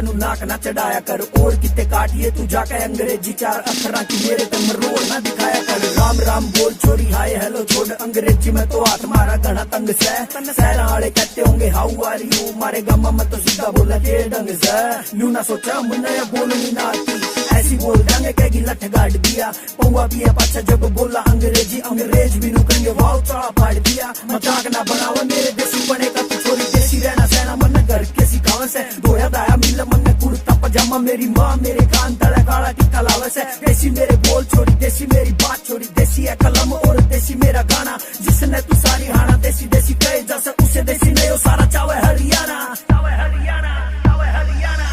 सानू नाक ना चढ़ाया कर, और किते काटिए तू जाके अंग्रेजी चार अखरा की मेरे ते मरोड़ ना दिखाया कर। राम राम बोल छोरी हाय हेलो छोड़, अंग्रेजी में तो हाथ मारा घना तंग से। शहर वाले कहते होंगे हाउ आर यू, मारे गामा में तो सीधा बोला के ढंग से। न्यू ना सोचा मुन्ना या बोलनी ना आती, ऐसी बोल देंगे कहेगी लठ गाड़ दिया। पौवा पिया पाछा जब बोला अंग्रेजी, अंग्रेज भी रुकेंगे वाव चढ़ा फाड़ दिया। मजाक ना बनावा मेरे देसी बनेगा तू छोरी, देसी रहना सहना मन घर के सिखावे से। धोया दाया मिल मन कुर्ता पजामा, मेरी माँ मेरे कान तले काला टिक्का लावे से। देसी मेरे बोल छोरी, देसी मेरी बात छोरी, देसी है कलम और देसी मेरा गाना। जिसने तू सारी हाना देसी देसी कहे जैसे उसे देसी नहीं हो सारा चावे हरियाणा, चावे हरियाणा, चावे हरियाणा।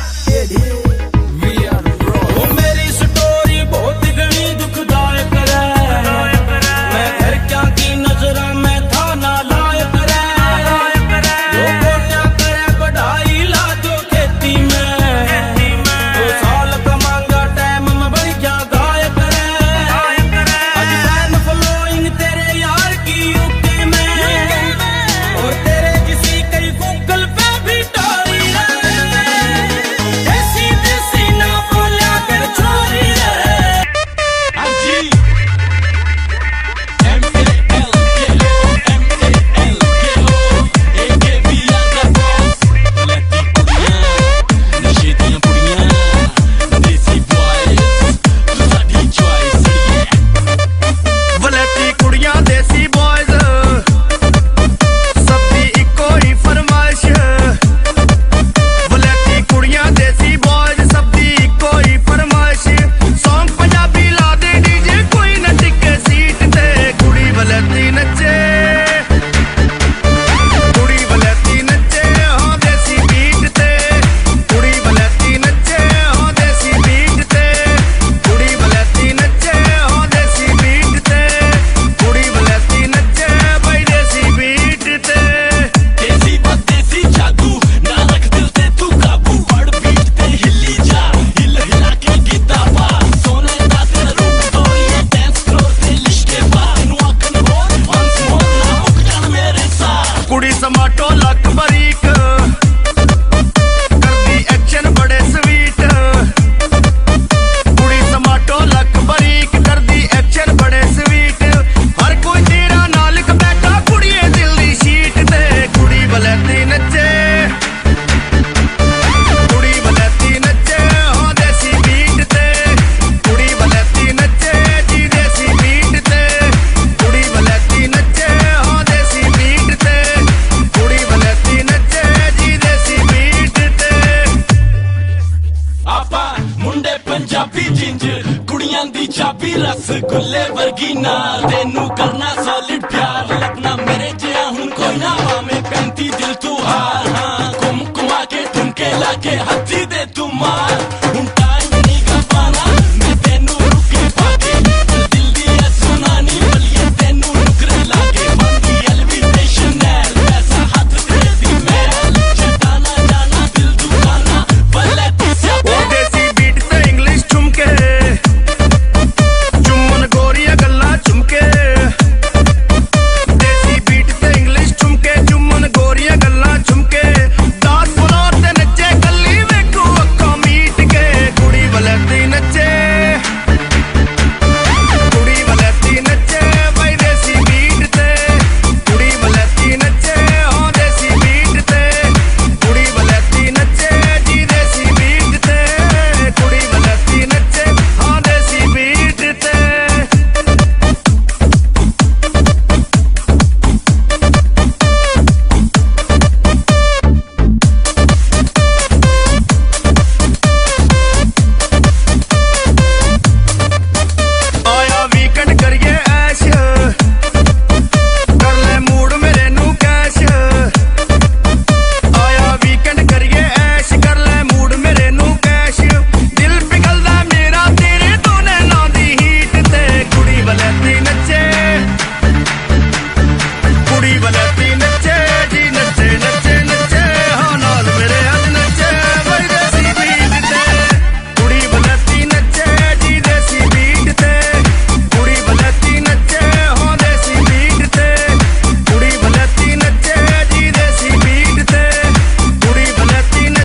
कुड़ी समाटो लक बरीक करदी एक्शन बड़े स्वीट, कुड़ी समाटो लक बरीक करदी एक्शन बड़े स्वीट। हर कोई तेरा नालक बैठा कुड़िए दिल दी शीट ते, कुड़ी बलैती नचे, कुड़ी बलैती नचे हो देसी बीट ते, कुड़ी बलैती नचे जी देसी बीट ते, कुड़ी बलैती नचे हो देसी बीट ते, कुड़ी बलैती नचे जी देसी बीट ते। आपा मुंडे पंजाबी जिंज कुड़ियां दी चाबी रसगुल्ले वर्गी नाल, तेनू करना सॉलिड प्यार लगना मेरे जिया हुन कोई ना, मामे 35 दिल तू हार। हाँ घुम घुमा के ठुमके लाके हाथ